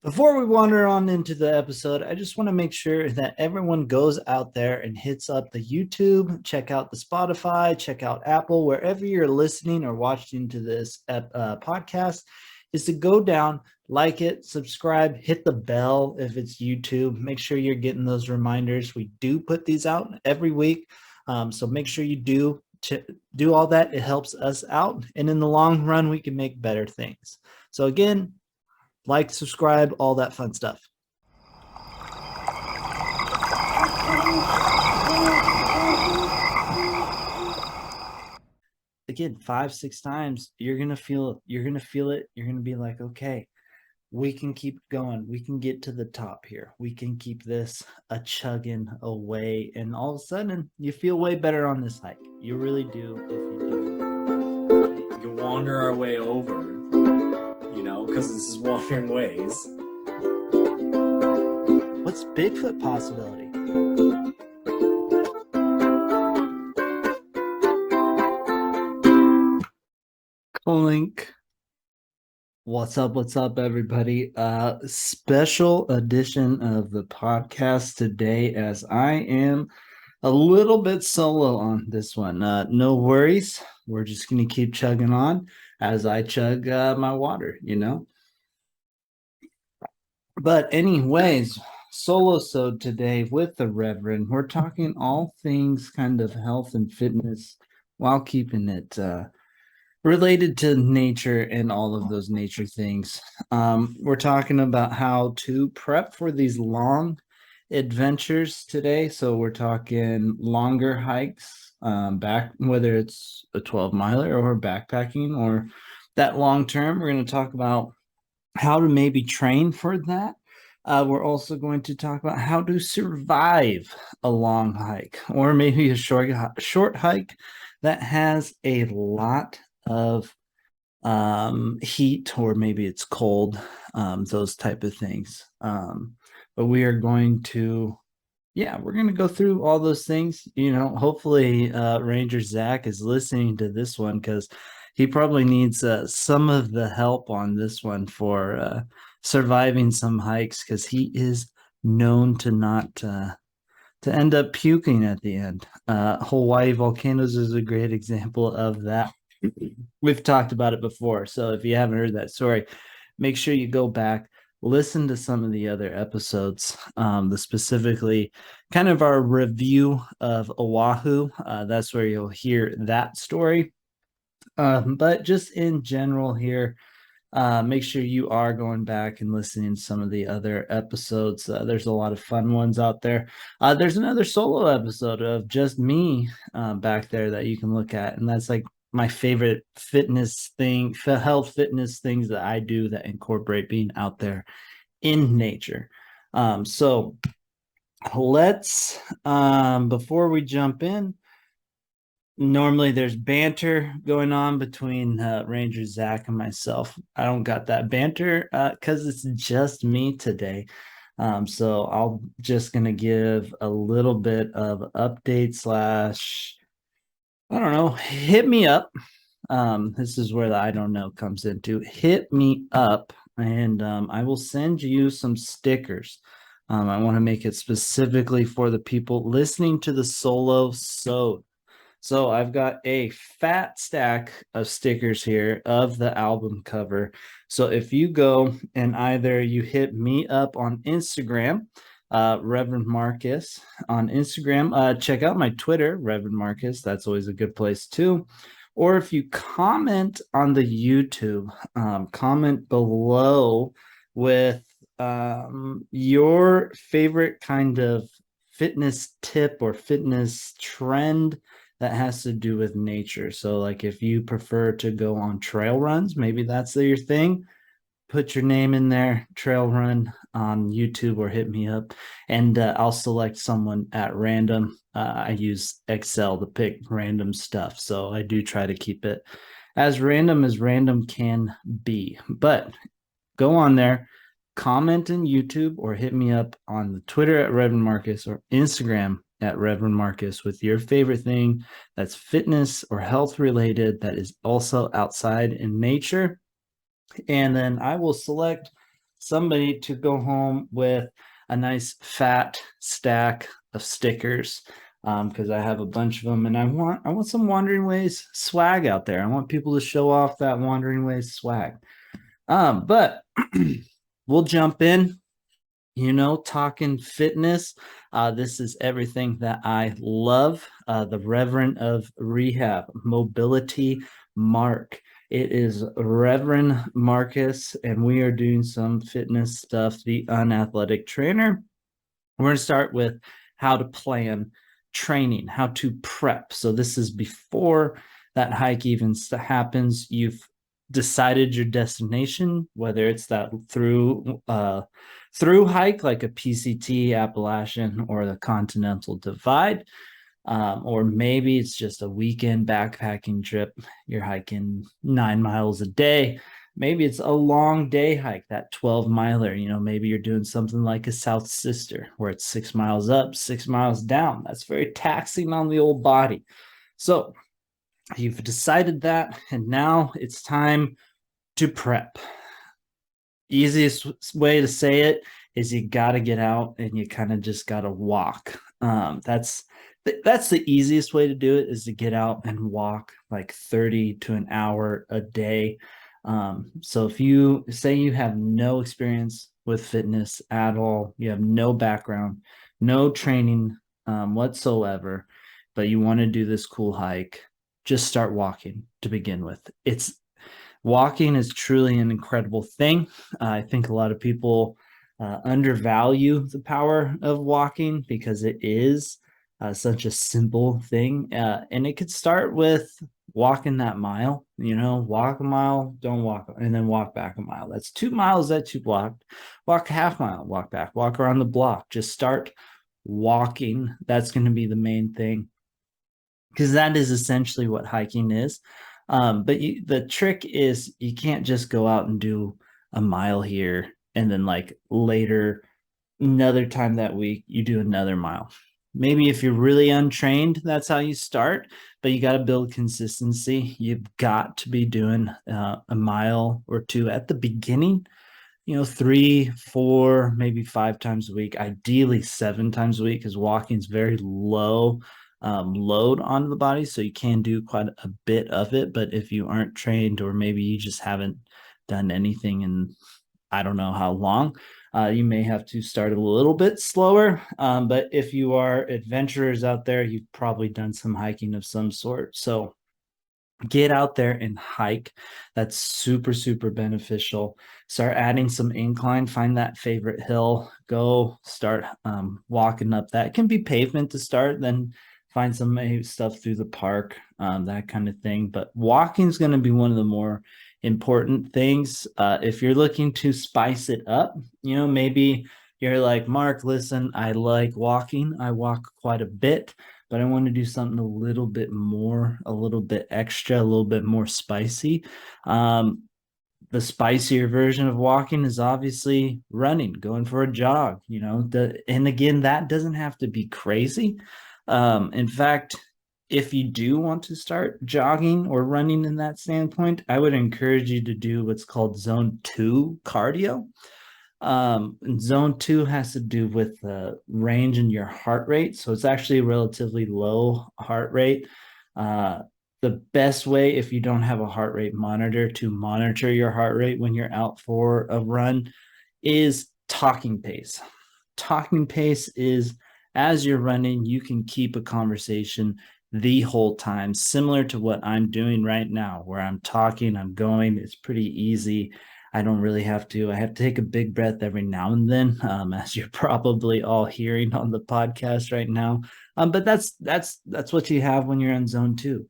Before we wander on into the episode, I just want to make sure that everyone goes out there and hits up the YouTube, check out the Spotify, check out Apple, wherever you're listening or watching to this podcast, is to go down, like it, subscribe, hit the bell if it's YouTube. Make sure you're getting those reminders. We do put these out every week. So make sure you do all that. It helps us out. And in the long run, we can make better things. So again, like, subscribe, all that fun stuff. Again, 5-6 times, you're gonna feel it. You're gonna be like, okay, we can keep going. We can get to the top here. We can keep this a chugging away. And all of a sudden, you feel way better on this hike. You really do if you do. We can wander our way over, because this is Wandering Ways. What's Bigfoot possibility? Clink. What's up, everybody? Special edition of the podcast today, as I am a little bit solo on this one. No worries. We're just going to keep chugging on as I chug my water, But anyways, Solo-sode today with the Reverend. We're talking all things kind of health and fitness while keeping it related to nature and all of those nature things. We're talking about how to prep for these long adventures today. So we're talking longer hikes, back, whether it's a 12-miler or backpacking or that long term. We're going to talk about how to maybe train for that. We're also going to talk about how to survive a long hike or maybe a short hike that has a lot of heat, or maybe it's cold, those type of things. But we are going to, we're going to go through all those things. Hopefully Ranger Zach is listening to this one, because he probably needs some of the help on this one for surviving some hikes, because he is known to not to end up puking at the end. Hawaii volcanoes is a great example of that. We've talked about it before, so if you haven't heard that story, make sure you go back, listen to some of the other episodes, the specifically kind of our review of Oahu. That's where you'll hear that story. But just in general here, make sure you are going back and listening to some of the other episodes. There's a lot of fun ones out there. There's another solo episode of just me back there that you can look at, and that's like my favorite health fitness things that I do that incorporate being out there in nature. So let's, before we jump in, normally there's banter going on between Ranger Zach and myself. I don't got that banter because it's just me today. So I'll just gonna give a little bit of update slash, I don't know, hit me up. This is where the I don't know comes into. Hit me up, and I will send you some stickers. I want to make it specifically for the people listening to the Solo-sode. So I've got a fat stack of stickers here of the album cover. So if you go and either you hit me up on Instagram, Reverend Marcus on Instagram, check out my Twitter, Reverend Marcus. That's always a good place too. Or if you comment on the YouTube, comment below with your favorite kind of fitness tip or fitness trend that has to do with nature. So like if you prefer to go on trail runs, maybe that's your thing, put your name in there, trail run on YouTube, or hit me up, and I'll select someone at random. I use Excel to pick random stuff, so I do try to keep it as random can be. But go on there, comment in YouTube, or hit me up on the Twitter at Reverend Marcus or Instagram at Reverend Marcus with your favorite thing that's fitness or health related that is also outside in nature. And then I will select somebody to go home with a nice fat stack of stickers, because I have a bunch of them, and I want some Wandering Ways swag out there. I want people to show off that Wandering Ways swag. But we'll jump in, talking fitness. This is everything that I love. The Reverend of Rehab, Mobility Mark. It is Reverend Marcus, and we are doing some fitness stuff, the unathletic trainer. We're going to start with how to plan training, how to prep. So this is before that hike even happens. You've decided your destination, whether it's that through hike like a PCT, Appalachian, or the Continental Divide, or maybe it's just a weekend backpacking trip. You're hiking 9 miles a day. Maybe it's a long day hike, that 12 miler. Maybe you're doing something like a South Sister where it's 6 miles up, 6 miles down. That's very taxing on the old body. So you've decided that, and now it's time to prep. Easiest way to say it is you got to get out and you kind of just got to walk. That's the easiest way to do it, is to get out and walk like 30 to an hour a day. So if you say you have no experience with fitness at all, you have no background, no training whatsoever, but you want to do this cool hike, just start walking to begin with. Walking is truly an incredible thing. I think a lot of people undervalue the power of walking because it is such a simple thing. And it could start with walking that mile, walk a mile, don't walk, and then walk back a mile. That's 2 miles that you've walked. Walk a half mile, walk back, walk around the block. Just start walking. That's going to be the main thing, because that is essentially what hiking is. But the trick is you can't just go out and do a mile here and then like later, another time that week, you do another mile. Maybe if you're really untrained, that's how you start, but you got to build consistency. You've got to be doing a mile or two at the beginning, 3, 4, maybe 5 times a week, ideally 7 times a week, because walking is very low load on the body. So you can do quite a bit of it. But if you aren't trained, or maybe you just haven't done anything in I don't know how long, you may have to start a little bit slower. But if you are adventurers out there, you've probably done some hiking of some sort. So get out there and hike. That's super, super beneficial. Start adding some incline, find that favorite hill, go start walking up that. It can be pavement to start, then find some stuff through the park, that kind of thing. But walking is going to be one of the more important things. If you're looking to spice it up, maybe you're like, Mark, listen, I like walking. I walk quite a bit, but I want to do something a little bit more, a little bit extra, a little bit more spicy. The spicier version of walking is obviously running, going for a jog, and again, that doesn't have to be crazy. In fact, if you do want to start jogging or running in that standpoint, I would encourage you to do what's called zone 2 cardio. Zone 2 has to do with the range in your heart rate. So it's actually a relatively low heart rate. The best way, if you don't have a heart rate monitor, to monitor your heart rate when you're out for a run is talking pace. Talking pace is, as you're running, you can keep a conversation the whole time, similar to what I'm doing right now, where I'm talking, I'm going. It's pretty easy. I don't really have to. I have to take a big breath every now and then, as you're probably all hearing on the podcast right now. But that's what you have when you're in zone 2.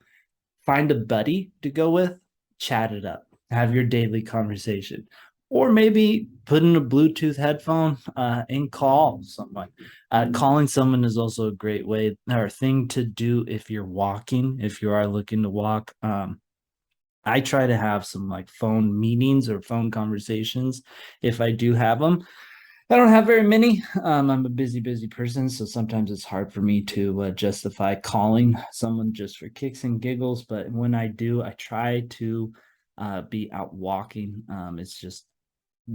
Find a buddy to go with, chat it up, have your daily conversation, or maybe put in a Bluetooth headphone and call someone. Calling someone is also a great way or thing to do if you're walking, if you are looking to walk. I try to have some like phone meetings or phone conversations if I do have them. I don't have very many. I'm a busy person, so sometimes it's hard for me to justify calling someone just for kicks and giggles. But when I do, I try to be out walking. It's just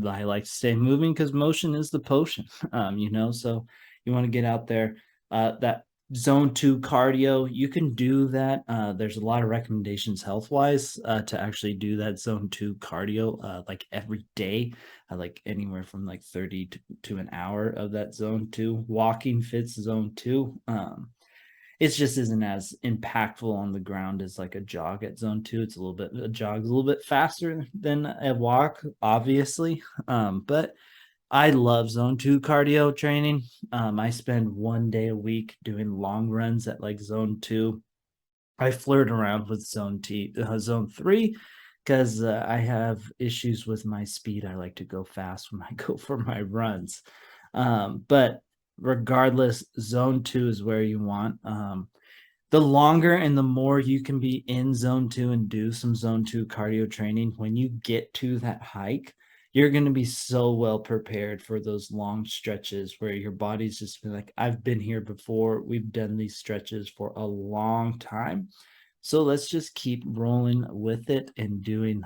I like to stay moving because motion is the potion. So you want to get out there. That zone 2 cardio, you can do that. There's a lot of recommendations health wise to actually do that zone 2 cardio like every day. Like anywhere from like 30 to an hour of that zone 2. Walking fits zone 2. It just isn't as impactful on the ground as like a jog at zone 2. It's a jog's a little bit faster than a walk, obviously. But I love zone 2 cardio training. I spend 1 day a week doing long runs at like zone 2. I flirt around with zone 3 because I have issues with my speed. I like to go fast when I go for my runs. But regardless, zone 2 is where you want. The longer and the more you can be in zone 2 and do some zone 2 cardio training, when you get to that hike, you're going to be so well prepared for those long stretches where your body's just been like, I've been here before. We've done these stretches for a long time. So let's just keep rolling with it and doing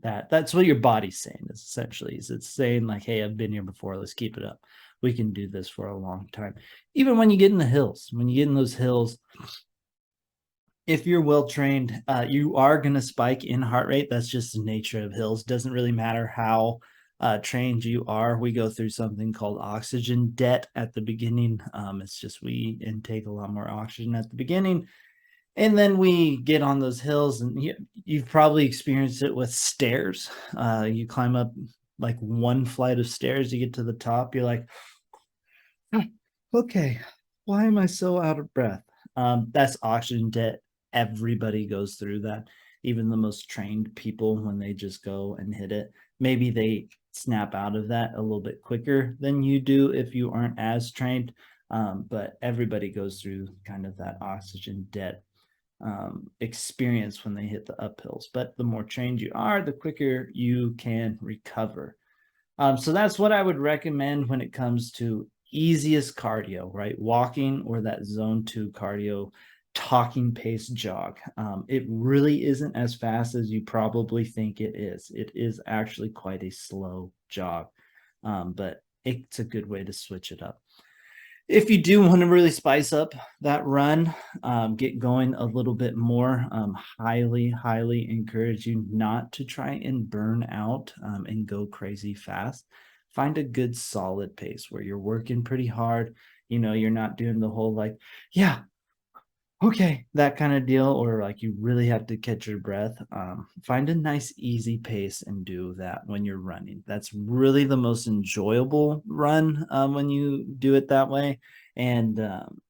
that. That's what your body's saying, is essentially, is it's saying like, hey, I've been here before. Let's keep it up. We can do this for a long time. Even when you get in the hills, when you get in those hills, if you're well trained, you are going to spike in heart rate. That's just the nature of hills. Doesn't really matter how trained you are. We go through something called oxygen debt at the beginning. It's just we intake a lot more oxygen at the beginning. And then we get on those hills, and you've probably experienced it with stairs. You climb up like one flight of stairs, you get to the top, you're like, okay, why am I so out of breath? That's oxygen debt. Everybody goes through that. Even the most trained people, when they just go and hit it, maybe they snap out of that a little bit quicker than you do if you aren't as trained. But everybody goes through kind of that oxygen debt experience when they hit the uphills. But the more trained you are, the quicker you can recover. So that's what I would recommend when it comes to easiest cardio, right? Walking or that zone 2 cardio, talking pace jog. It really isn't as fast as you probably think it is. It is actually quite a slow jog, but it's a good way to switch it up. If you do want to really spice up that run, get going a little bit more, highly encourage you not to try and burn out and go crazy fast. Find a good solid pace where you're working pretty hard. You're not doing the whole like, yeah, okay, that kind of deal, or like you really have to catch your breath. Find a nice easy pace and do that when you're running. That's really the most enjoyable run when you do it that way, and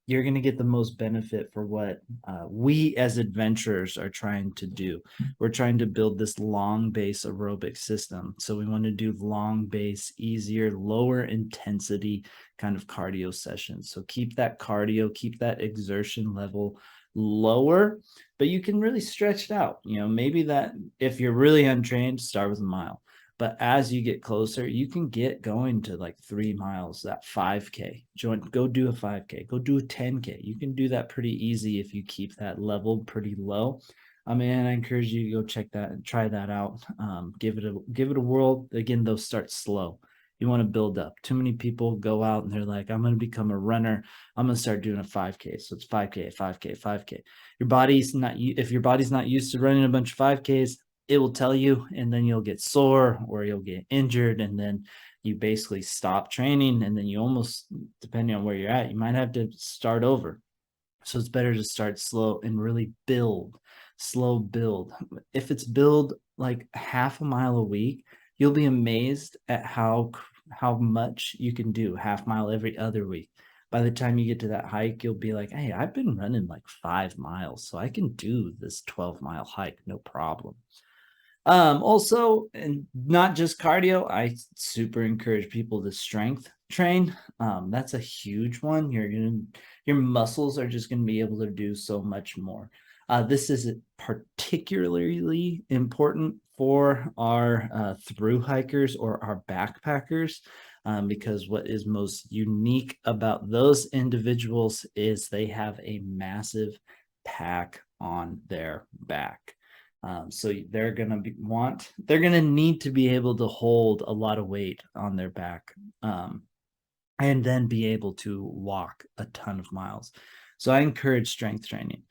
you're going to get the most benefit for what we as adventurers are trying to do. We're trying to build this long base aerobic system, so we want to do long base, easier, lower intensity kind of cardio sessions. So keep that cardio, keep that exertion level lower, but you can really stretch it out. Maybe that if you're really untrained, start with a mile. But as you get closer, you can get going to like 3 miles, that 5K. Go do a 5K, go do a 10K. You can do that pretty easy if you keep that level pretty low. I encourage you to go check that and try that out. Give it a whirl. Again, those start slow. You want to build up. Too many people go out and they're like, I'm going to become a runner. I'm going to start doing a 5K. So it's 5K, 5K, 5K. If your body's not used to running a bunch of 5Ks, it will tell you, and then you'll get sore or you'll get injured, and then you basically stop training, and then you almost, depending on where you're at, you might have to start over. So it's better to start slow and really slow build. If it's build like half a mile a week, you'll be amazed at how much you can do. Half mile every other week. By the time you get to that hike, you'll be like, hey, I've been running like 5 miles, so I can do this 12-mile hike, no problem. Also, and not just cardio, I super encourage people to strength train. That's a huge one. Your muscles are just gonna be able to do so much more. This is particularly important for our through hikers or our backpackers, because what is most unique about those individuals is they have a massive pack on their back. So they're gonna need to be able to hold a lot of weight on their back, and then be able to walk a ton of miles. So I encourage strength training.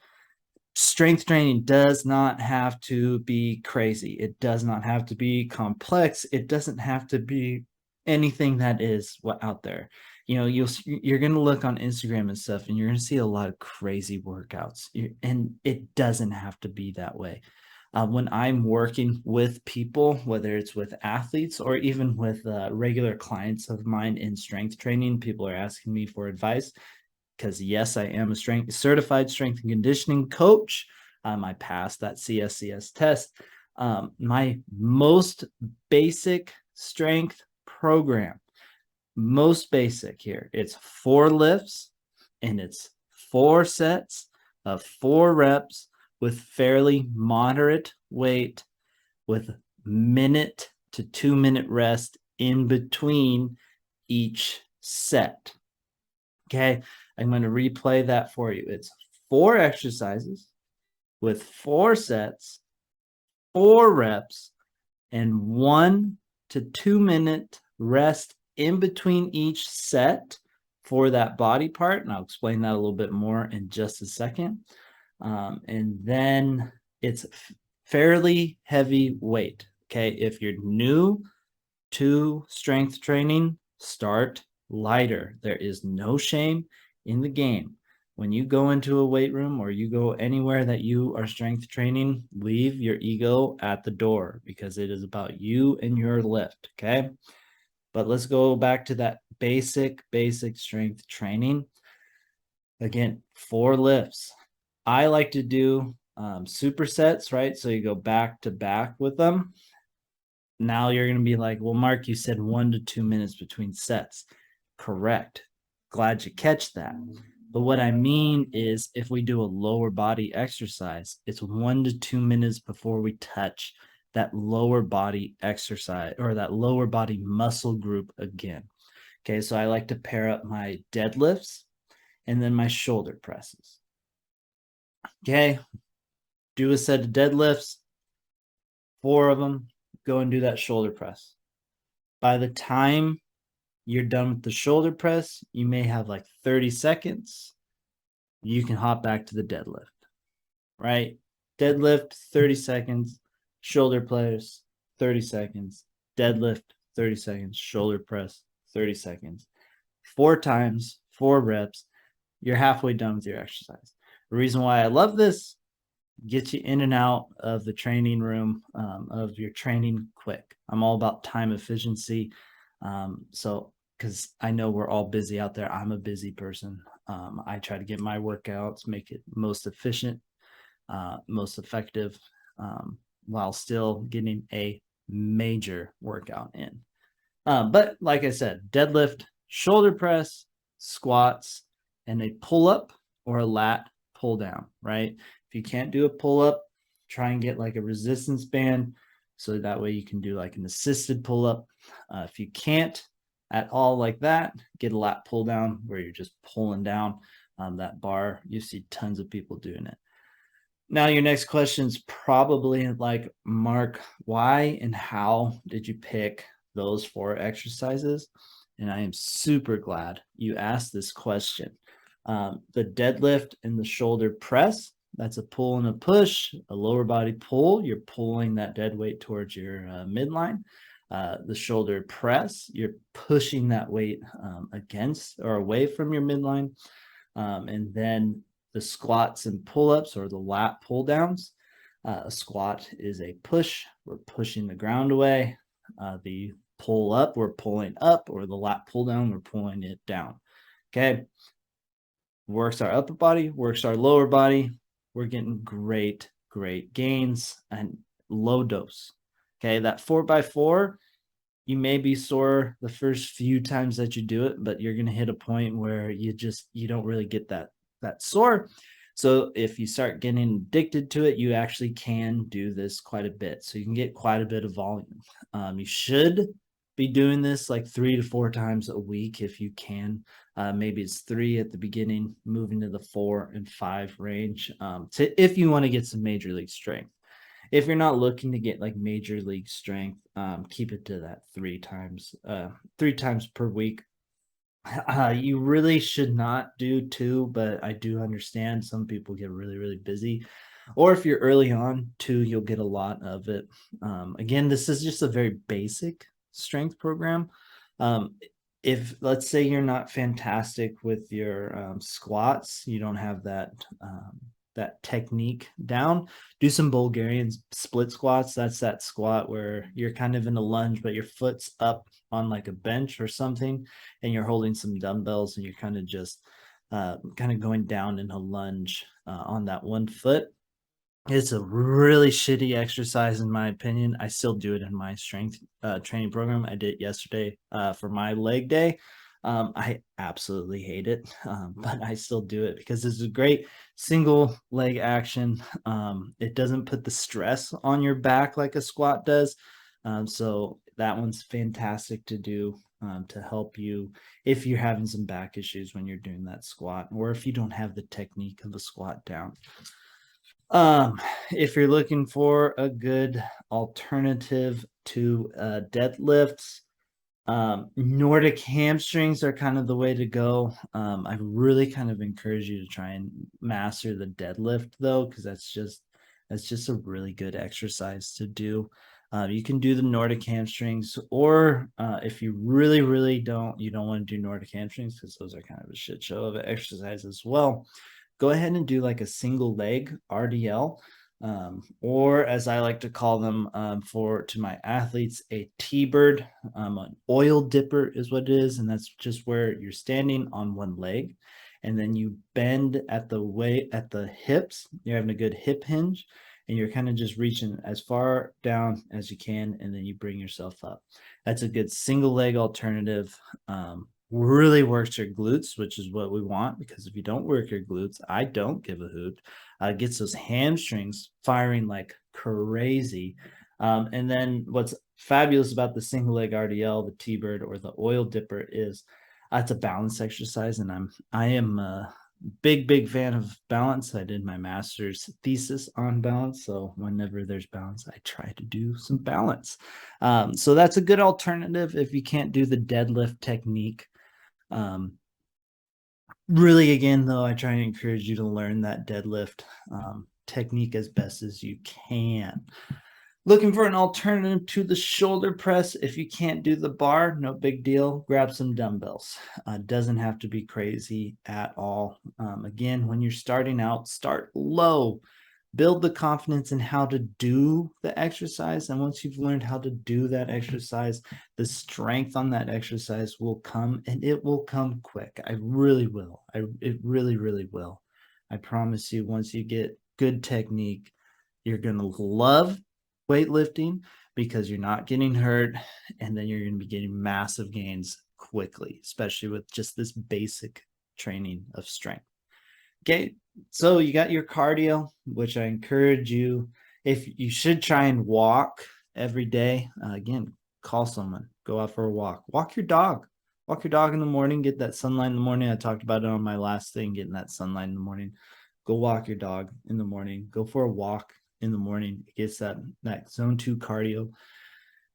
Strength training does not have to be crazy. It does not have to be complex. It doesn't have to be anything that is what out there. You're going to look on Instagram and stuff, and you're going to see a lot of crazy workouts, and it doesn't have to be that way. When I'm working with people, whether it's with athletes or even with regular clients of mine in strength training, people are asking me for advice because, yes, I am a certified strength and conditioning coach. I passed that CSCS test. My most basic strength program, most basic here, it's 4 lifts and it's 4 sets of 4 reps with fairly moderate weight, with minute to 2-minute rest in between each set. Okay, I'm going to replay that for you. It's 4 exercises with 4 sets, 4 reps, and 1 to 2-minute rest in between each set for that body part. And I'll explain that a little bit more in just a second. And then it's fairly heavy weight. Okay, if you're new to strength training, start lighter. There is no shame in the game. When you go into a weight room or you go anywhere that you are strength training, leave your ego at the door, because it is about you and your lift. Okay, but let's go back to that basic strength training. Again, 4 lifts. I like to do supersets, right? So you go back to back with them. Now you're going to be like, well, Mark, you said 1 to 2 minutes between sets. Correct. Glad you catch that. But what I mean is, if we do a lower body exercise, it's 1 to 2 minutes before we touch that lower body exercise or that lower body muscle group again. Okay, so I like to pair up my deadlifts and then my shoulder presses. Okay, do a set of deadlifts, 4 of them, go and do that shoulder press. By the time you're done with the shoulder press, you may have like 30 seconds. You can hop back to the deadlift, right? Deadlift, 30 seconds, shoulder press, 30 seconds, deadlift, 30 seconds, shoulder press, 30 seconds. 4 times, 4 reps, you're halfway done with your exercise. The reason why I love this, get you in and out of the training room, of your training quick. I'm all about time efficiency. So, because I know we're all busy out there. I'm a busy person. I try to get my workouts, make it most efficient, most effective, while still getting a major workout in. But like I said, deadlift, shoulder press, squats, and a pull up or a lat pull down, right? If you can't do a pull up, try and get like a resistance band, so that way you can do like an assisted pull up. If you can't at all like that, get a lat pull down where you're just pulling down that bar. You see tons of people doing it. Now, your next question is probably like, Mark, why and how did you pick those 4 exercises? And I am super glad you asked this question. The deadlift and the shoulder press, that's a pull and a push. A lower body pull, you're pulling that dead weight towards your midline. The shoulder press, you're pushing that weight against or away from your midline. And then the squats and pull-ups, or the lat pull-downs. A squat is a push. We're pushing the ground away. The pull-up, we're pulling up, or the lat pull-down, we're pulling it down. Okay. Works our upper body, works our lower body. We're getting great gains and low dose. Okay, that 4x4, you may be sore the first few times that you do it, but you're going to hit a point where you don't really get that sore. So if you start getting addicted to it, you actually can do this quite a bit. So you can get quite a bit of volume. You should be doing this like 3 to 4 times a week if you can. Maybe it's 3 at the beginning, moving to the 4 and 5 range, if you want to get some major league strength. if you're not looking to get like major league strength, keep it to that 3 times per week. You really should not do 2, but I do understand some people get really, really busy. Or if you're early on, 2, you'll get a lot of it. Again, this is just a very basic strength program. Um, if let's say you're not fantastic with your squats, you don't have that technique down, do some Bulgarian split squats. That's that squat where you're kind of in a lunge, but your foot's up on like a bench or something, and you're holding some dumbbells, and you're kind of just kind of going down in a lunge on that one foot. It's a really shitty exercise, in my opinion. I still do it in my strength training program. I did it yesterday for my leg day. I absolutely hate it, but I still do it because it's a great single leg action. It doesn't put the stress on your back like a squat does. So that one's fantastic to do to help you if you're having some back issues when you're doing that squat, or if you don't have the technique of a squat down. If you're looking for a good alternative to deadlifts, Nordic hamstrings are kind of the way to go. I really kind of encourage you to try and master the deadlift though, because that's just a really good exercise to do. You can do the Nordic hamstrings, or if you really, really you don't want to do Nordic hamstrings because those are kind of a shit show of an exercise as well. Go ahead and do like a single leg RDL, or as I like to call them to my athletes, a T-bird. An oil dipper is what it is, and that's just where you're standing on one leg, and then you bend at the hips. You're having a good hip hinge, and you're kind of just reaching as far down as you can, and then you bring yourself up. That's a good single leg alternative. Really works your glutes, which is what we want, because if you don't work your glutes, I don't give a hoot. Gets those hamstrings firing like crazy. And then what's fabulous about the single leg RDL, the T-bird, or the oil dipper is it's a balance exercise, and I am a big fan of balance. I did my master's thesis on balance, so whenever there's balance, I try to do some balance. So that's a good alternative if you can't do the deadlift technique. Really, again, though, I try and encourage you to learn that deadlift technique as best as you can. Looking for an alternative to the shoulder press. If you can't do the bar, no big deal. Grab some dumbbells. Doesn't have to be crazy at all. Again, when you're starting out, start low. Build the confidence in how to do the exercise. And once you've learned how to do that exercise, the strength on that exercise will come, and it will come quick. I really will. It really, really will. I promise you, once you get good technique, you're going to love weightlifting because you're not getting hurt, and then you're going to be getting massive gains quickly, especially with just this basic training of strength. Okay, so you got your cardio, which I encourage you. If you should try and walk every day, again, call someone, go out for a walk, walk your dog in the morning, get that sunlight in the morning. I talked about it on my last thing, getting that sunlight in the morning. Go walk your dog in the morning, go for a walk in the morning. It gets that zone 2 cardio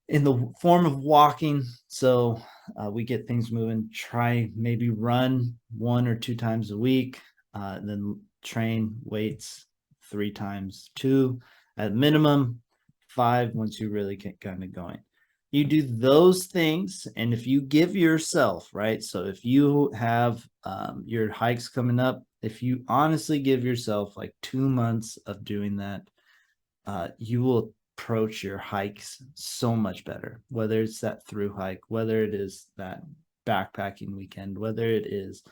in the form of walking. So we get things moving. Try maybe run 1 or 2 times a week. Then train weights 3 times, 2 at minimum, 5 once you really get kind of going. You do those things, and if you give yourself, right? So if you have your hikes coming up, if you honestly give yourself like 2 months of doing that, you will approach your hikes so much better, whether it's that through hike, whether it is that backpacking weekend, whether it is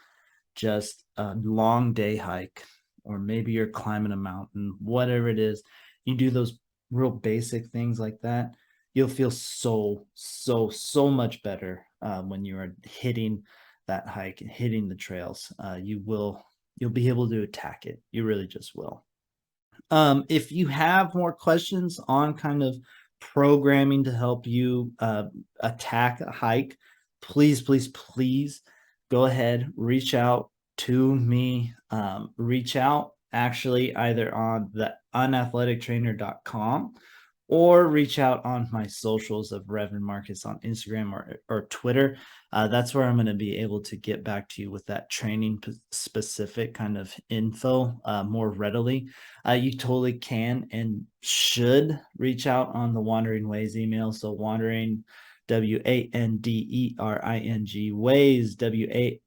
just a long day hike, or maybe you're climbing a mountain, whatever it is, you do those real basic things like that, you'll feel so much better when you are hitting that hike and hitting the trails. You'll be able to attack it. You really just will. If you have more questions on kind of programming to help you attack a hike, please go ahead, reach out to me. Reach out actually either on the unathletictrainer.com or reach out on my socials of Reverend Marcus on Instagram or Twitter. That's where I'm going to be able to get back to you with that training specific kind of info more readily. You totally can and should reach out on the Wandering Ways email. So Wandering, WANDERING, Ways, WAAYS,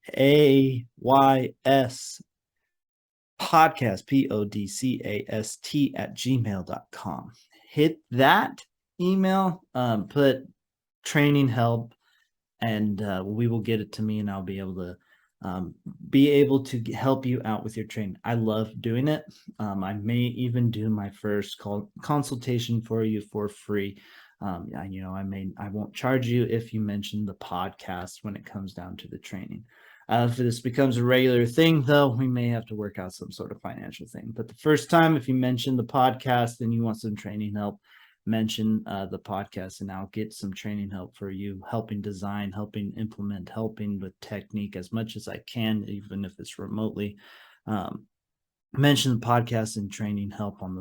podcast, PODCAST @gmail.com. Hit that email, put training help, and we will get it to me, and I'll be able to help you out with your training. I love doing it. I may even do my first consultation for you for free. I won't charge you if you mention the podcast when it comes down to the training. If this becomes a regular thing, though, we may have to work out some sort of financial thing. But the first time, if you mention the podcast and you want some training help, mention the podcast, and I'll get some training help for you, helping design, helping implement, helping with technique as much as I can, even if it's remotely. Mention the podcast and training help on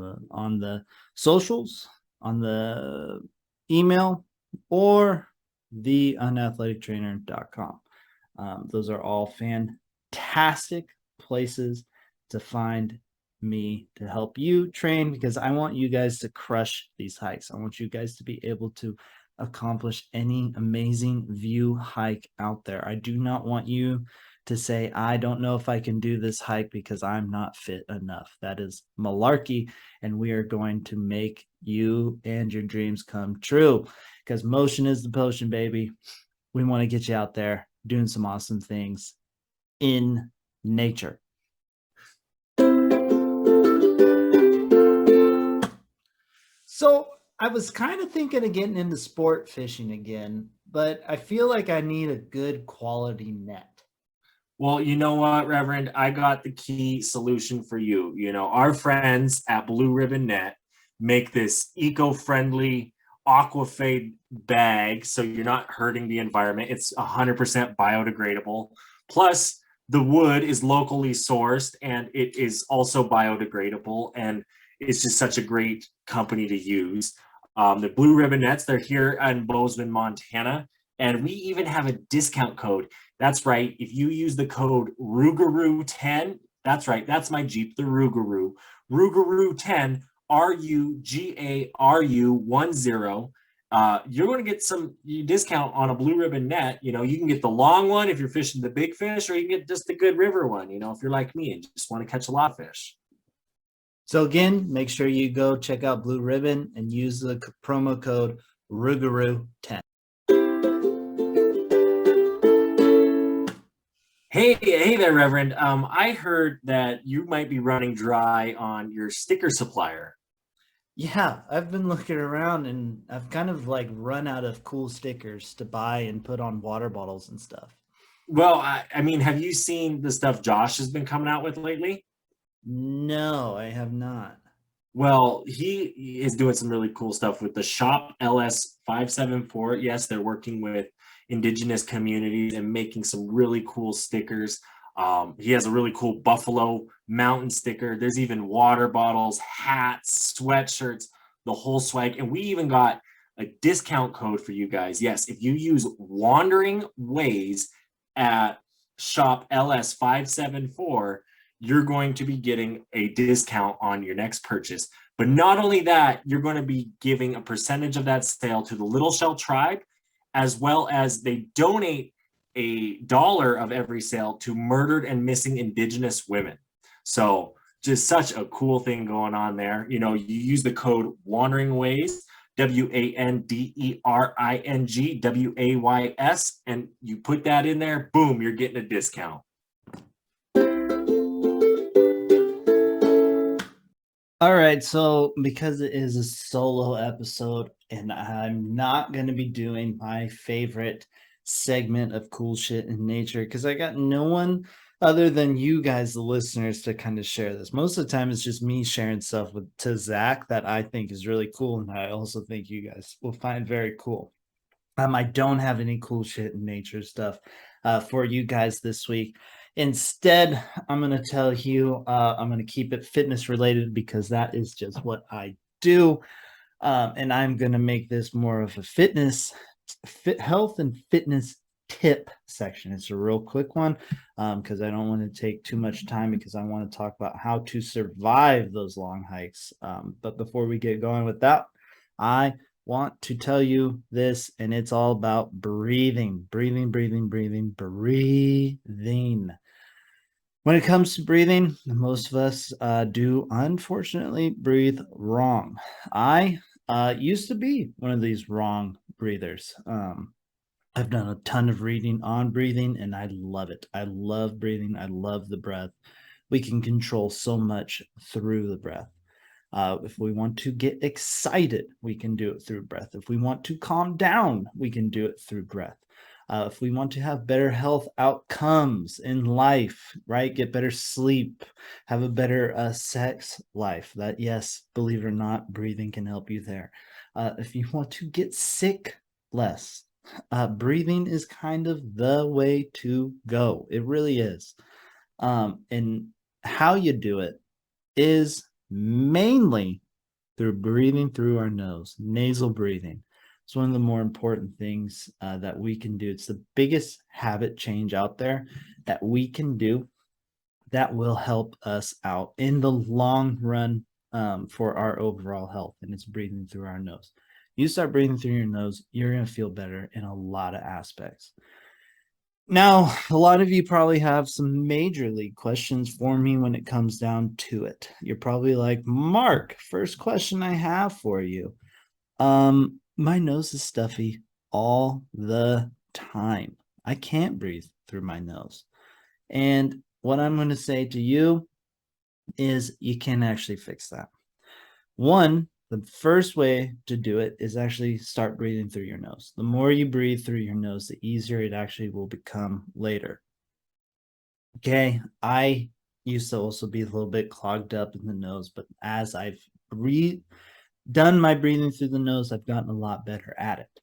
the socials, on the email, or the unathletictrainer.com. Those are all fantastic places to find me to help you train, because I want you guys to crush these hikes. I want you guys to be able to accomplish any amazing view hike out there. I do not want you to say, I don't know if I can do this hike because I'm not fit enough. That is malarkey, and we are going to make you and your dreams come true, because motion is the potion, baby. We want to get you out there doing some awesome things in nature. So I was kind of thinking of getting into sport fishing again, but I feel like I need a good quality net. Well, you know what, Reverend? I got the key solution for you. You know, our friends at Blue Ribbon Net make this eco-friendly aquafade bag, so you're not hurting the environment. It's 100% biodegradable. Plus, the wood is locally sourced, and it is also biodegradable, and it's just such a great company to use. The Blue Ribbon Nets, they're here in Bozeman, Montana, and we even have a discount code. That's right. If you use the code Rougarou10, that's right. That's my Jeep, the Rougarou. Rougarou10, RUGARU10. You're going to get some discount on a Blue Ribbon net. You know, you can get the long one if you're fishing the big fish, or you can get just the good river one, you know, if you're like me and just want to catch a lot of fish. So again, make sure you go check out Blue Ribbon and use the promo code Rougarou10. Hey there, Reverend. I heard that you might be running dry on your sticker supplier. Yeah, I've been looking around and I've kind of like run out of cool stickers to buy and put on water bottles and stuff. Well, I mean, have you seen the stuff Josh has been coming out with lately? No, I have not. Well, he is doing some really cool stuff with the Shop LS 574. Yes, they're working with indigenous communities and making some really cool stickers. He has a really cool Buffalo Mountain sticker. There's even water bottles, hats, sweatshirts, the whole swag. And we even got a discount code for you guys. Yes, if you use Wandering Ways at Shop LS 574, you're going to be getting a discount on your next purchase. But not only that, you're going to be giving a percentage of that sale to the Little Shell Tribe, as well as they donate $1 of every sale to murdered and missing Indigenous women. So just such a cool thing going on there. You know, you use the code Wandering Ways, WANDERING WAYS, and you put that in there, boom, you're getting a discount. All right, so because it is a solo episode and I'm not going to be doing my favorite segment of cool shit in nature, because I got no one other than you guys, the listeners, to kind of share this. Most of the time it's just me sharing stuff to Zach that I think is really cool, and I also think you guys will find very cool. I don't have any cool shit in nature stuff for you guys this week. Instead, I'm going to tell you, I'm going to keep it fitness related because that is just what I do. And I'm going to make this more of a health and fitness tip section. It's a real quick one because I don't want to take too much time because I want to talk about how to survive those long hikes. But before we get going with that, I want to tell you this, and it's all about breathing. When it comes to breathing, most of us do unfortunately breathe wrong. I used to be one of these wrong breathers. I've done a ton of reading on breathing and I love it. I love breathing. I love the breath. We can control so much through the breath. If we want to get excited, we can do it through breath. If we want to calm down, we can do it through breath. If we want to have better health outcomes in life, right? Get better sleep, have a better sex life. That, yes, believe it or not, breathing can help you there. If you want to get sick less, breathing is kind of the way to go. It really is. And how you do it is mainly through breathing through our nose, nasal breathing. It's one of the more important things that we can do. It's the biggest habit change out there that we can do that will help us out in the long run for our overall health. And it's breathing through our nose. You start breathing through your nose, you're going to feel better in a lot of aspects. Now, a lot of you probably have some major league questions for me when it comes down to it. You're probably like, Mark, first question I have for you. My nose is stuffy all the time. I can't breathe through my nose. And what I'm going to say to you is you can actually fix that. One, the first way to do it is actually start breathing through your nose. The more you breathe through your nose, the easier it actually will become later. Okay, I used to also be a little bit clogged up in the nose, but as I've done my breathing through the nose, I've gotten a lot better at it.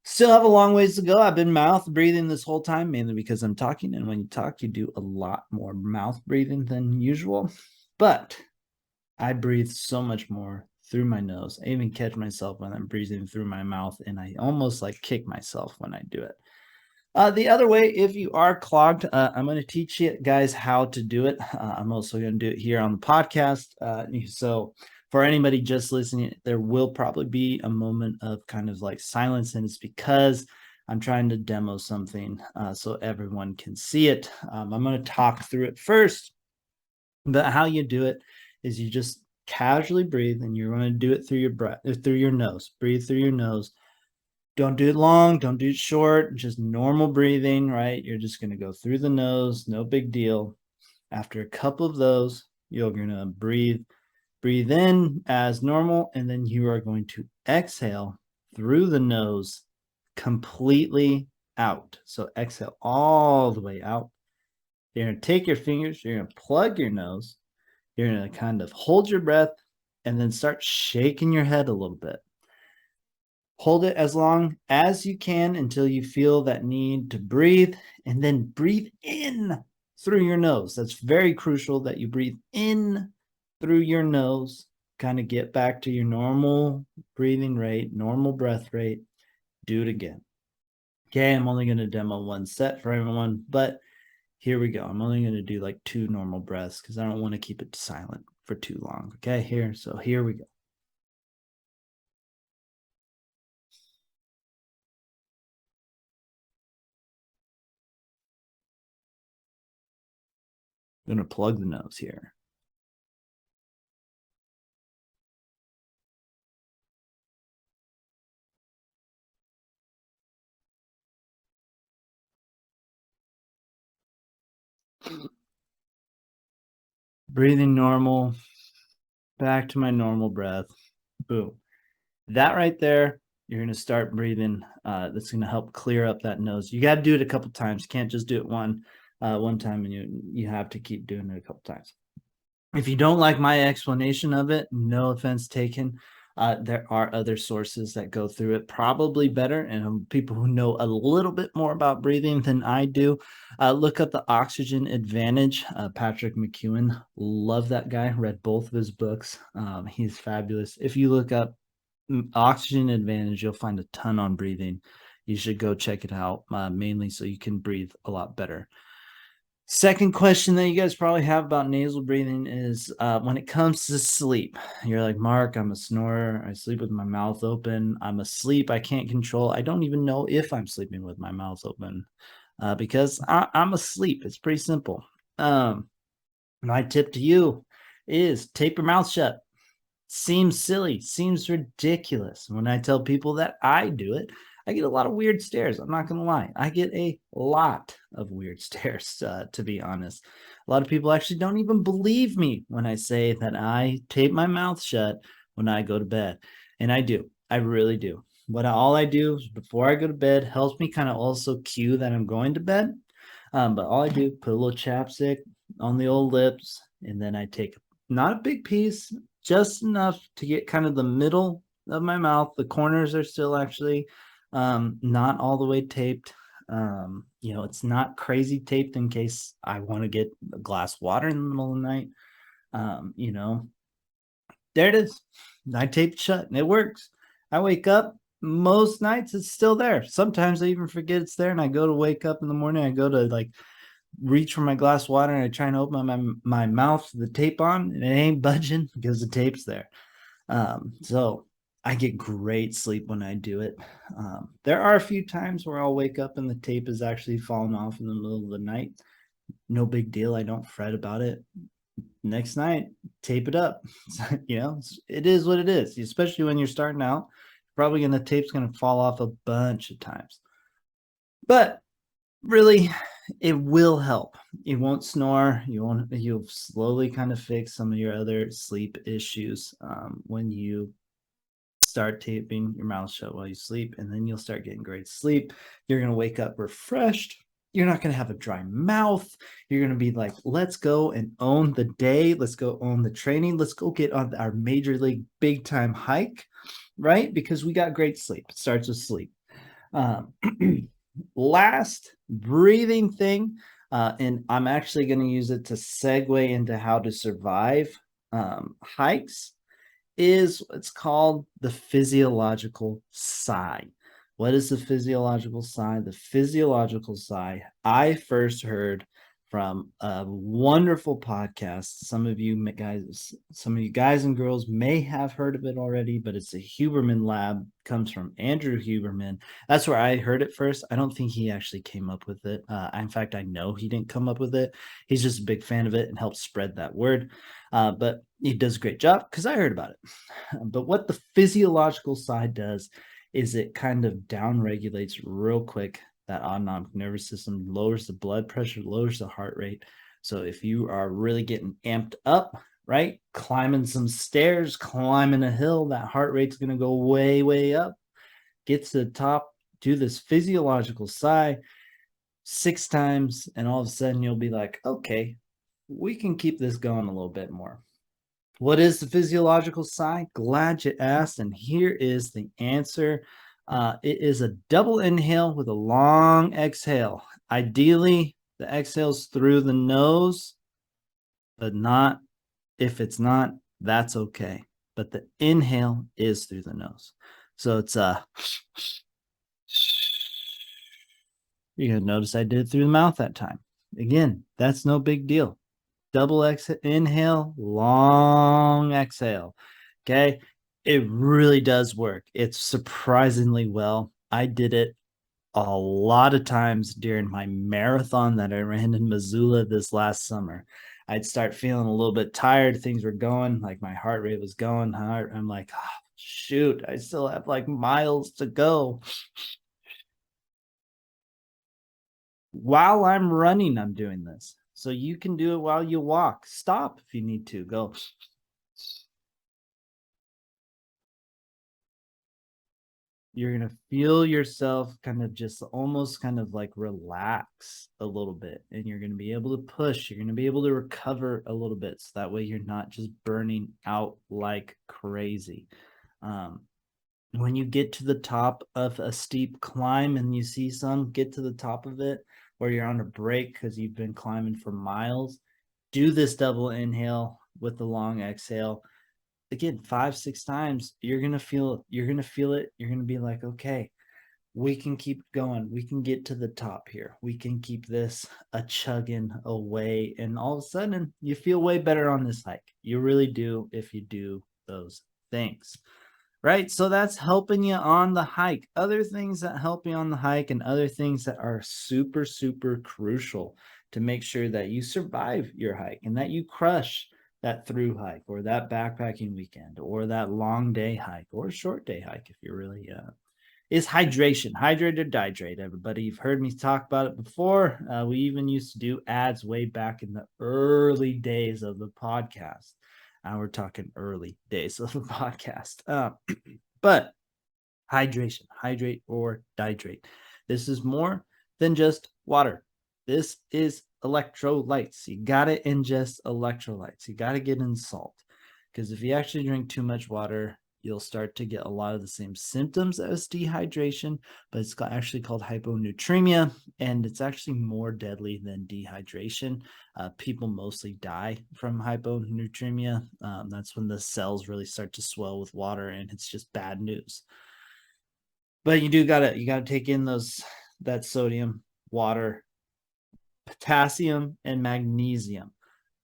Still have a long ways to go. I've been mouth breathing this whole time, mainly because I'm talking, and when you talk, you do a lot more mouth breathing than usual, but I breathe so much more through my nose. I even catch myself when I'm breathing through my mouth, and I almost like kick myself when I do it. The other way, if you are clogged, I'm going to teach you guys how to do it. I'm also going to do it here on the podcast. So for anybody just listening, there will probably be a moment of kind of like silence, and it's because I'm trying to demo something so everyone can see it. I'm going to talk through it first, but how you do it is you just casually breathe, and you're going to do it through your breath, through your nose. Breathe through your nose. Don't do it long, don't do it short, just normal breathing, right? You're just going to go through the nose, no big deal. After a couple of those, you're going to breathe in as normal, and then you are going to exhale through the nose completely out. So exhale all the way out. You're going to take your fingers, you're going to plug your nose, you're going to kind of hold your breath, and then start shaking your head a little bit. Hold it as long as you can until you feel that need to breathe, and then breathe in through your nose. That's very crucial that you breathe in through your nose, kind of get back to your normal breathing rate, normal breath rate. Do it again. Okay, I'm only going to demo one set for everyone, but here we go. I'm only going to do like 2 normal breaths because I don't want to keep it silent for too long. Okay, here we go. I'm going to plug the nose here. Breathing normal, back to my normal breath. Boom. That right there, you're going to start breathing. That's going to help clear up that nose. You got to do it a couple times. You can't just do it one time, and you have to keep doing it a couple times. If you don't like my explanation of it, no offense taken. There are other sources that go through it probably better, and people who know a little bit more about breathing than I do. Look up The Oxygen Advantage. Patrick McEwen, love that guy. Read both of his books. He's fabulous. If you look up Oxygen Advantage, you'll find a ton on breathing. You should go check it out, mainly so you can breathe a lot better. Second question that you guys probably have about nasal breathing is when it comes to sleep. You're like, Mark, I'm a snorer. I sleep with my mouth open. I'm asleep. I can't control. I don't even know if I'm sleeping with my mouth open because I'm asleep. It's pretty simple. My tip to you is tape your mouth shut. Seems silly, seems ridiculous. When I tell people that I do it, I get a lot of weird stares. I'm not going to lie. I get a lot of weird stares, to be honest. A lot of people actually don't even believe me when I say that I tape my mouth shut when I go to bed. And I do. I really do. All I do is before I go to bed helps me kind of also cue that I'm going to bed. But all I do, put a little chapstick on the old lips, and then I take not a big piece, just enough to get kind of the middle of my mouth. The corners are still actually not all the way taped. It's not crazy taped in case I want to get a glass of water in the middle of the night. There it is. I taped shut and it works. I wake up. Most nights it's still there. Sometimes I even forget it's there and I go to wake up in the morning. I go to like reach for my glass of water and I try and open my mouth with the tape on and it ain't budging because the tape's there. So I get great sleep when I do it. There are a few times where I'll wake up and the tape is actually falling off in the middle of the night. No big deal. I don't fret about it. Next night, tape it up. It is what it is, especially when you're starting out. Probably the tape's going to fall off a bunch of times. But really, it will help. You won't snore. You'll slowly kind of fix some of your other sleep issues when you start taping your mouth shut while you sleep, and then you'll start getting great sleep. You're going to wake up refreshed. You're not going to have a dry mouth. You're going to be like, let's go and own the day. Let's go own the training. Let's go get on our major league big time hike, right? Because we got great sleep. It starts with sleep. Last breathing thing, and I'm actually going to use it to segue into how to survive hikes, is what's called the physiological sigh. What is the physiological sigh? The physiological sigh I first heard from a wonderful podcast. Some of you guys and girls may have heard of it already, but it's a Huberman Lab. Comes from Andrew Huberman. That's where I heard it first. I don't think he actually came up with it. In fact, I know he didn't come up with it. He's just a big fan of it and helps spread that word. But he does a great job because I heard about it. But what the physiological side does is it kind of down regulates real quick that autonomic nervous system, lowers the blood pressure, lowers the heart rate. So if you are really getting amped up, right, climbing some stairs, climbing a hill, that heart rate's going to go way, way up. Get to the top, do this physiological sigh 6 times, and all of a sudden you'll be like, okay, we can keep this going a little bit more. What is the physiological sigh? Glad you asked, and here is the answer. It is a double inhale with a long exhale. Ideally, the exhale's through the nose, but not if it's not, that's okay. But the inhale is through the nose. So it's you're going to notice I did it through the mouth that time. Again, that's no big deal. Double exhale, inhale, long exhale. Okay. It really does work. It's surprisingly well. I did it a lot of times during my marathon that I ran in Missoula this last summer. I'd start feeling a little bit tired. Things were going, like my heart rate was going high. I'm like, oh, shoot, I still have like miles to go. While I'm running, I'm doing this. So you can do it while you walk. Stop if you need to. Go. You're going to feel yourself kind of just almost kind of like relax a little bit. And you're going to be able to push. You're going to be able to recover a little bit. So that way you're not just burning out like crazy. When you get to the top of a steep climb and you see some get to the top of it, or you're on a break because you've been climbing for miles, do this double inhale with the long exhale. Again, 5-6 times, you're gonna feel it. You're gonna be like, okay, we can keep going. We can get to the top here. We can keep this a chugging away. And all of a sudden, you feel way better on this hike. You really do if you do those things. Right. So that's helping you on the hike. Other things that help you on the hike and other things that are super, super crucial to make sure that you survive your hike and that you crush that through hike or that backpacking weekend or that long day hike or short day hike if you're really is hydration. Hydrate or dihydrate, everybody. You've heard me talk about it before. We even used to do ads way back in the early days of the podcast. We're talking early days of the podcast. But hydration, hydrate or dihydrate. This is more than just water. This is electrolytes. You got to ingest electrolytes. You got to get in salt. Because if you actually drink too much water, you'll start to get a lot of the same symptoms as dehydration, but it's actually called hyponatremia, and it's actually more deadly than dehydration. People mostly die from hyponatremia. That's when the cells really start to swell with water, and it's just bad news. But you gotta take in that sodium, water, potassium, and magnesium.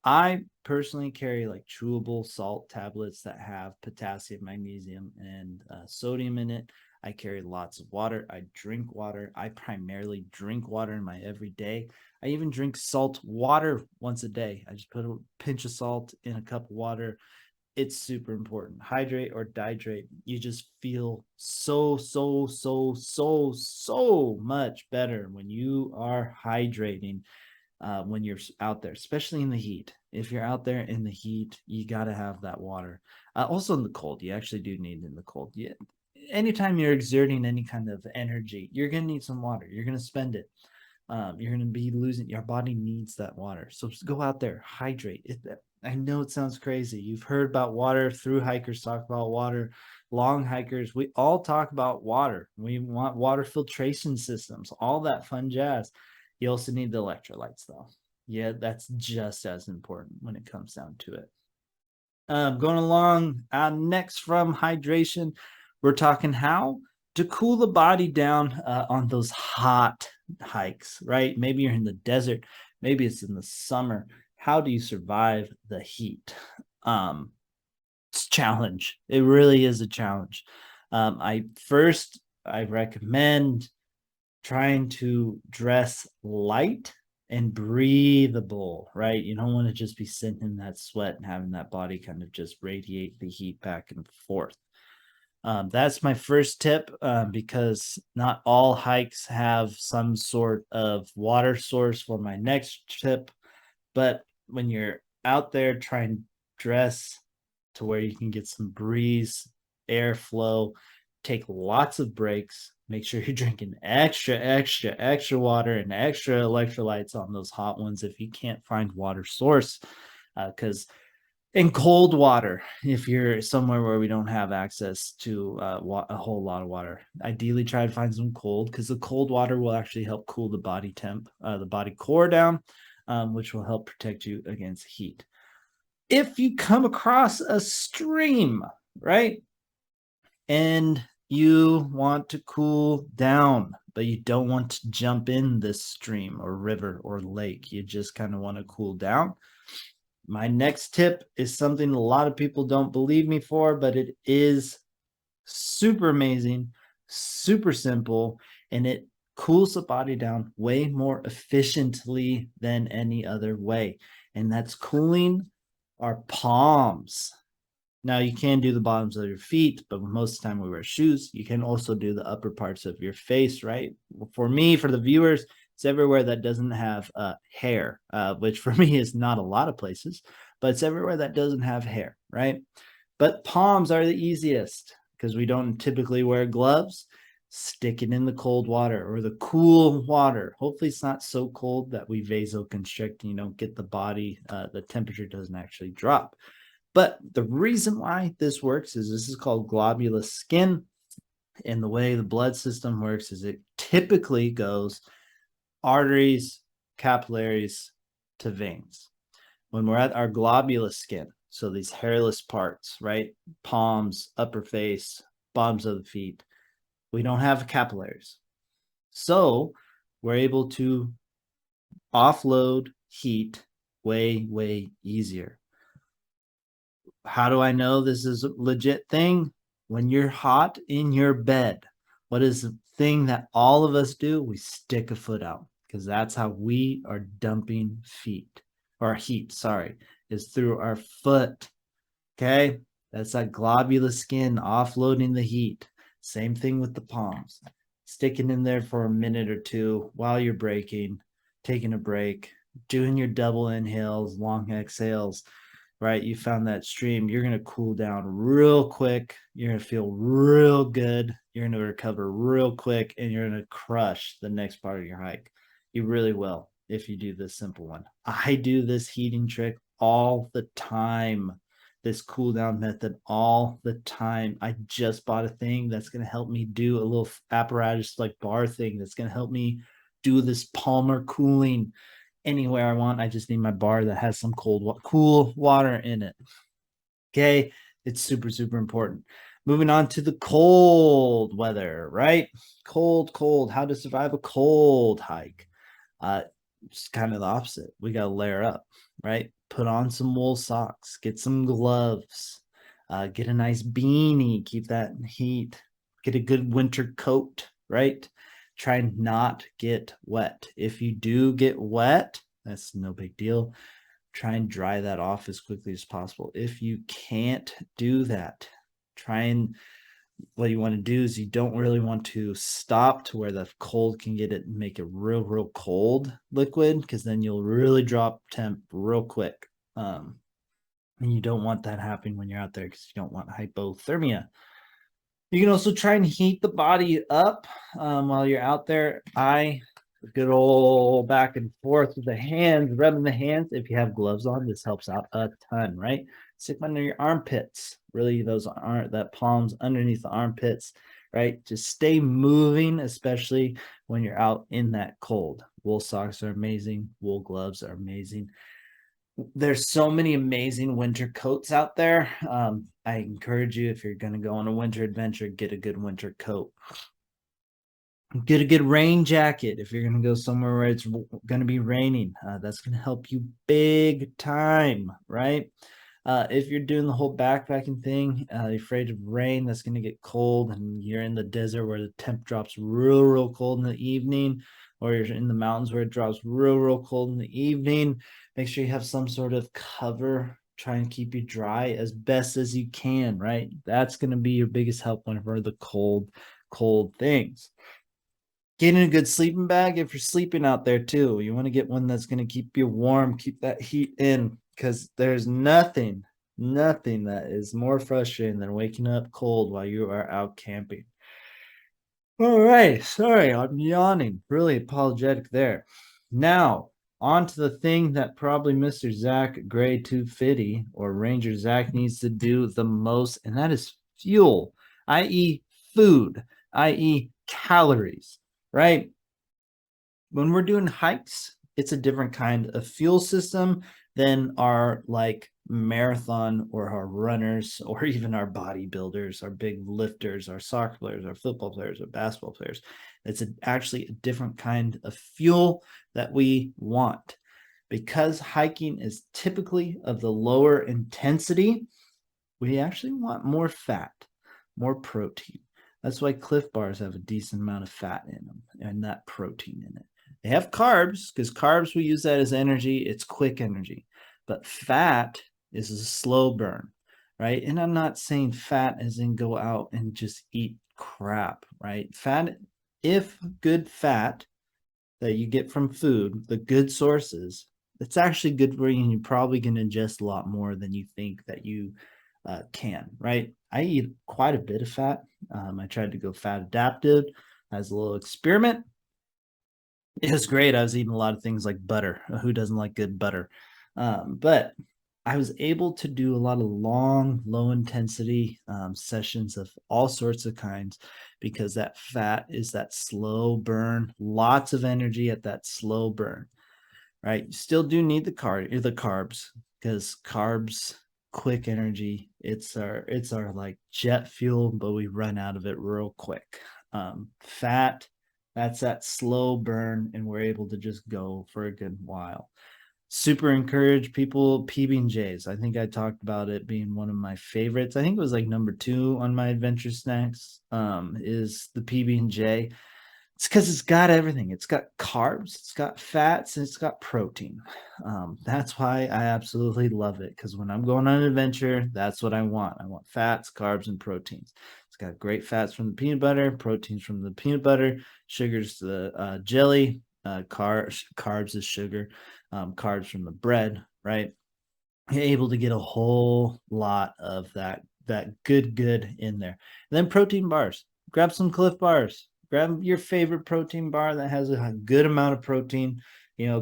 I personally carry like chewable salt tablets that have potassium, magnesium, and sodium in it. I carry lots of water. I drink water. I primarily drink water in my everyday. I even drink salt water once a day. I just put a pinch of salt in a cup of water. It's super important. Hydrate or dihydrate. You just feel so much better when you are hydrating. When you're out there, especially in the heat. If you're out there in the heat, you got to have that water. Also in the cold, you actually do need it in the cold. Anytime you're exerting any kind of energy, you're going to need some water. You're going to spend it. You're going to be losing. Your body needs that water. So go out there, hydrate. I know it sounds crazy. You've heard about water. Through hikers talk about water. Long hikers, we all talk about water. We want water filtration systems, all that fun jazz. You also need the electrolytes, though. Yeah, that's just as important when it comes down to it. Going along, next from hydration, we're talking how to cool the body down on those hot hikes, right? Maybe you're in the desert, maybe it's in the summer. How do you survive the heat? It's a challenge. It really is a challenge. I recommend trying to dress light and breathable, right? You don't want to just be sitting in that sweat and having that body kind of just radiate the heat back and forth. That's my first tip because not all hikes have some sort of water source for my next tip. But when you're out there, try and dress to where you can get some breeze, airflow, take lots of breaks. Make sure you're drinking extra water and extra electrolytes on those hot ones if you can't find water source. Because in cold water, if you're somewhere where we don't have access to a whole lot of water, ideally try to find some cold because the cold water will actually help cool the body the body core down, which will help protect you against heat. If you come across a stream, right, and you want to cool down, but you don't want to jump in this stream or river or lake. You just kind of want to cool down. My next tip is something a lot of people don't believe me for, but it is super amazing, super simple, and it cools the body down way more efficiently than any other way. And that's cooling our palms. Now, you can do the bottoms of your feet, but most of the time we wear shoes. You can also do the upper parts of your face, right? For me, for the viewers, it's everywhere that doesn't have hair, which for me is not a lot of places, but it's everywhere that doesn't have hair, right? But palms are the easiest because we don't typically wear gloves. Stick it in the cold water or the cool water. Hopefully it's not so cold that we vasoconstrict and you don't get the body, the temperature doesn't actually drop. But the reason why this works is this is called globulous skin. And the way the blood system works is it typically goes arteries, capillaries to veins. When we're at our globulous skin, so these hairless parts, right? Palms, upper face, bottoms of the feet, we don't have capillaries. So we're able to offload heat way, way easier. How do I know this is a legit thing? When you're hot in your bed, what is the thing that all of us do? We stick a foot out because that's how we are dumping feet or heat, sorry, is through our foot. Okay. That's that globulous skin offloading the heat. Same thing with the palms. Sticking in there for a minute or two while you're breaking, taking a break, doing your double inhales, long exhales, right? You found that stream, you're going to cool down real quick. You're going to feel real good. You're going to recover real quick, and you're going to crush the next part of your hike. You really will if you do this simple one. I do this heating trick all the time, this cool down method all the time. I just bought a thing that's going to help me do a little apparatus like bar thing that's going to help me do this Palmer cooling anywhere I want. I just need my bar that has some cool water in it. Okay. It's super, super important. Moving on to the cold weather, right? Cold. How to survive a cold hike. It's kind of the opposite. We got to layer up, right? Put on some wool socks, get some gloves, get a nice beanie, keep that heat, get a good winter coat, right? Try and not get wet. If you do get wet, that's no big deal. Try and dry that off as quickly as possible. If you can't do that, try and what you want to do is you don't really want to stop to where the cold can get it and make it real cold liquid, because then you'll really drop temp real quick. And you don't want that happening when you're out there because you don't want hypothermia. You can also try and heat the body up while you're out there. Good old back and forth with the hands, rubbing the hands. If you have gloves on, this helps out a ton, right? Stick under your armpits. Really, those aren't that palms underneath the armpits, right? Just stay moving, especially when you're out in that cold. Wool socks are amazing. Wool gloves are amazing. There's so many amazing winter coats out there. I encourage you, if you're going to go on a winter adventure, get a good winter coat. Get a good rain jacket if you're going to go somewhere where it's going to be raining. That's going to help you big time, right? If you're doing the whole backpacking thing, you're afraid of rain, that's going to get cold, and you're in the desert where the temp drops real cold in the evening, or you're in the mountains where it drops real cold in the evening, make sure you have some sort of cover. Try and keep you dry as best as you can, right? That's going to be your biggest help whenever the cold things. Getting a good sleeping bag if you're sleeping out there too. You want to get one that's going to keep you warm, keep that heat in, because there's nothing that is more frustrating than waking up cold while you are out camping. All right, sorry, I'm yawning. Really apologetic there. Now, on to the thing that probably Mr. Zach Gray 250 or Ranger Zach needs to do the most, and that is fuel, i.e. food, i.e. calories, right? When we're doing hikes, it's a different kind of fuel system than our like marathon or our runners or even our bodybuilders, our big lifters, our soccer players, our football players, our basketball players. It's actually a different kind of fuel that we want. Because hiking is typically of the lower intensity, we actually want more fat, more protein. That's why Cliff Bars have a decent amount of fat in them and that protein in it. They have carbs, because carbs, we use that as energy. It's quick energy. But fat is a slow burn, right? And I'm not saying fat as in go out and just eat crap, right? Fat, if good fat that you get from food, the good sources, it's actually good for you, and you're probably going to ingest a lot more than you think that you can, right? I eat quite a bit of fat. I tried to go fat adapted as a little experiment. It was great. I was eating a lot of things like butter. Who doesn't like good butter? But I was able to do a lot of long, low intensity sessions of all sorts of kinds because that fat is that slow burn, lots of energy at that slow burn, right? You still do need the carbs because carbs, quick energy. It's our like jet fuel, but we run out of it real quick. Fat, that's that slow burn, and we're able to just go for a good while. Super encourage people PB&Js. I think I talked about it being one of my favorites. I think it was like number 2 on my adventure snacks. Is the PB&J. It's because it's got everything. It's got carbs, it's got fats, and it's got protein. That's why I absolutely love it. Because when I'm going on an adventure, that's what I want. I want fats, carbs, and proteins. It's got great fats from the peanut butter, proteins from the peanut butter, sugars the jelly, carbs is sugar, carbs from the bread. Right, you're able to get a whole lot of that good in there. And then protein bars. Grab some Cliff bars. Grab your favorite protein bar that has a good amount of protein.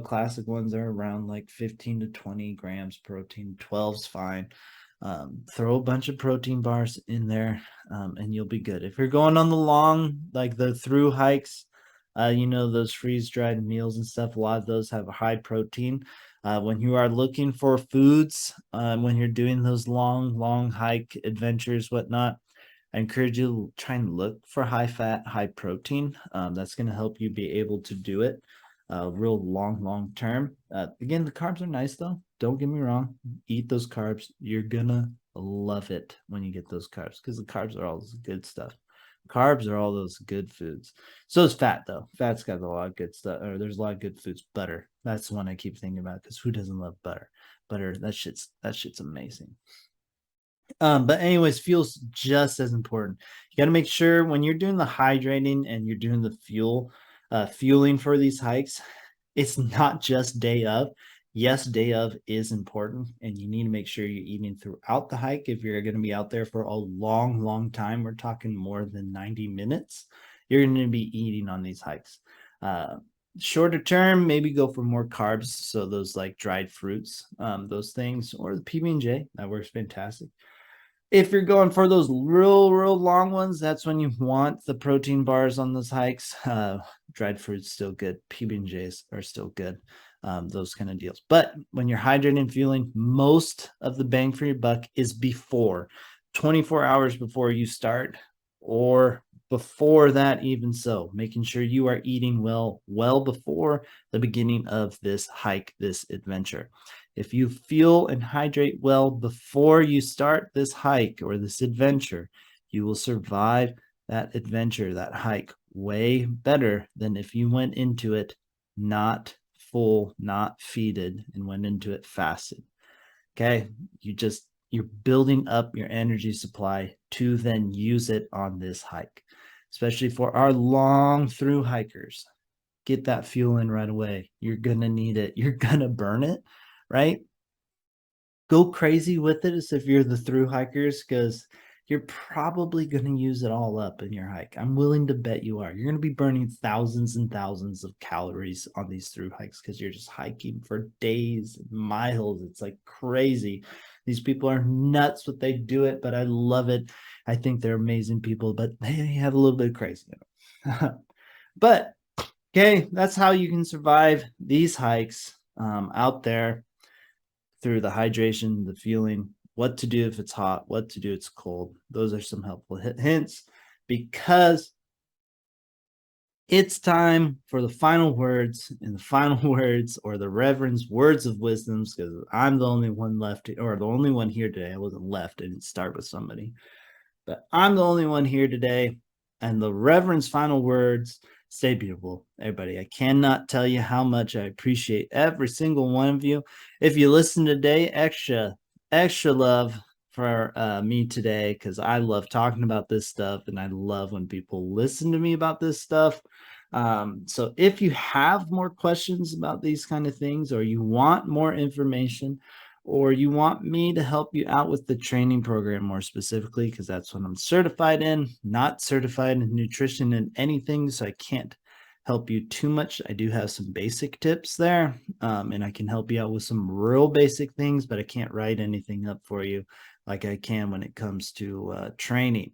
Classic ones are around like 15 to 20 grams protein. 12's fine. Throw a bunch of protein bars in there, and you'll be good. If you're going on the long, like the through hikes, those freeze-dried meals and stuff, a lot of those have a high protein. When you are looking for foods, when you're doing those long hike adventures, whatnot, I encourage you to try and look for high fat, high protein. That's going to help you be able to do it real long term. Again, the carbs are nice though. Don't get me wrong. Eat those carbs. You're going to love it when you get those carbs because the carbs are all this good stuff. Carbs are all those good foods. So is fat though. Fat's got a lot of good stuff. Or there's a lot of good foods. Butter. That's the one I keep thinking about because who doesn't love butter? Butter, that shit's amazing. But anyways, fuel's just as important. You got to make sure when you're doing the hydrating and you're doing the fueling for these hikes, it's not just day of. Yes, day of is important, and you need to make sure you're eating throughout the hike. If you're going to be out there for a long time, we're talking more than 90 minutes, you're going to be eating on these hikes. Shorter term, maybe go for more carbs. So those like dried fruits, those things, or the PB&J, that works fantastic. If you're going for those real long ones, that's when you want the protein bars on those hikes. Dried fruit's still good. PB&Js are still good. Those kind of deals. But when you're hydrating and fueling, most of the bang for your buck is before 24 hours before you start, or before that, even so, making sure you are eating well before the beginning of this hike, this adventure. If you fuel and hydrate well before you start this hike or this adventure, you will survive that adventure, that hike, way better than if you went into it not full, not feeded, and went into it fasted. Okay, you're building up your energy supply to then use it on this hike, especially for our long through hikers. Get that fuel in right away. You're gonna need it. You're gonna burn it, right? Go crazy with it as if you're the through hikers, because you're probably going to use it all up in your hike. I'm willing to bet you are. You're going to be burning thousands and thousands of calories on these through hikes because you're just hiking for days, miles. It's like crazy. These people are nuts what they do it, but I love it. I think they're amazing people, but they have a little bit of crazy in them. But okay, that's how you can survive these hikes out there through the hydration, the fueling, what to do if it's hot, what to do if it's cold. Those are some helpful hints, because it's time for the final words, and the final words, or the Reverend's words of wisdoms, because I'm the only one left, or the only one here today. I wasn't left. I didn't start with somebody, but I'm the only one here today. And the Reverend's final words: stay beautiful, everybody. I cannot tell you how much I appreciate every single one of you. If you listen today, extra love for me today, because I love talking about this stuff, and I love when people listen to me about this stuff. So if you have more questions about these kind of things, or you want more information, or you want me to help you out with the training program more specifically, because that's what I'm certified in, not certified in nutrition and anything, so I can't help you too much. I do have some basic tips there, and I can help you out with some real basic things, but I can't write anything up for you like I can when it comes to training.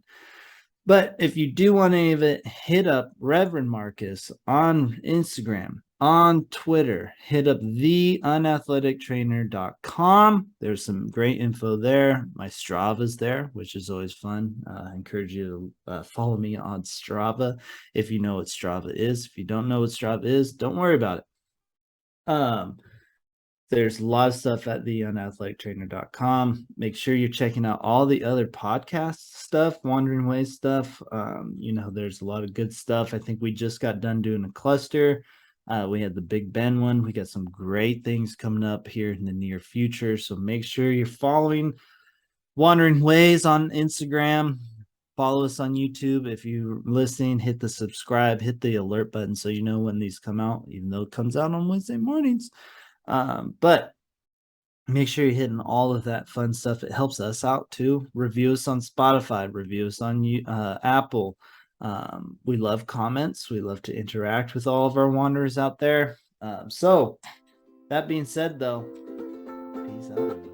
But if you do want any of it, hit up Reverend Marcus on Instagram, on Twitter. Hit up theUnathleticTrainer.com. There's some great info there. My Strava's there, which is always fun. I encourage you to follow me on Strava if you know what Strava is. If you don't know what Strava is, don't worry about it. There's a lot of stuff at theUnathleticTrainer.com. Make sure you're checking out all the other podcast stuff, Wandering Ways stuff. There's a lot of good stuff. I think we just got done doing a cluster. We had the Big Ben one. We got some great things coming up here in the near future. So make sure you're following Wandering Ways on Instagram. Follow us on YouTube. If you're listening, hit the subscribe, hit the alert button so you know when these come out, even though it comes out on Wednesday mornings. But make sure you're hitting all of that fun stuff. It helps us out too. Review us on Spotify, review us on Apple. We love comments. We love to interact with all of our wanderers out there. So that being said, though, peace out.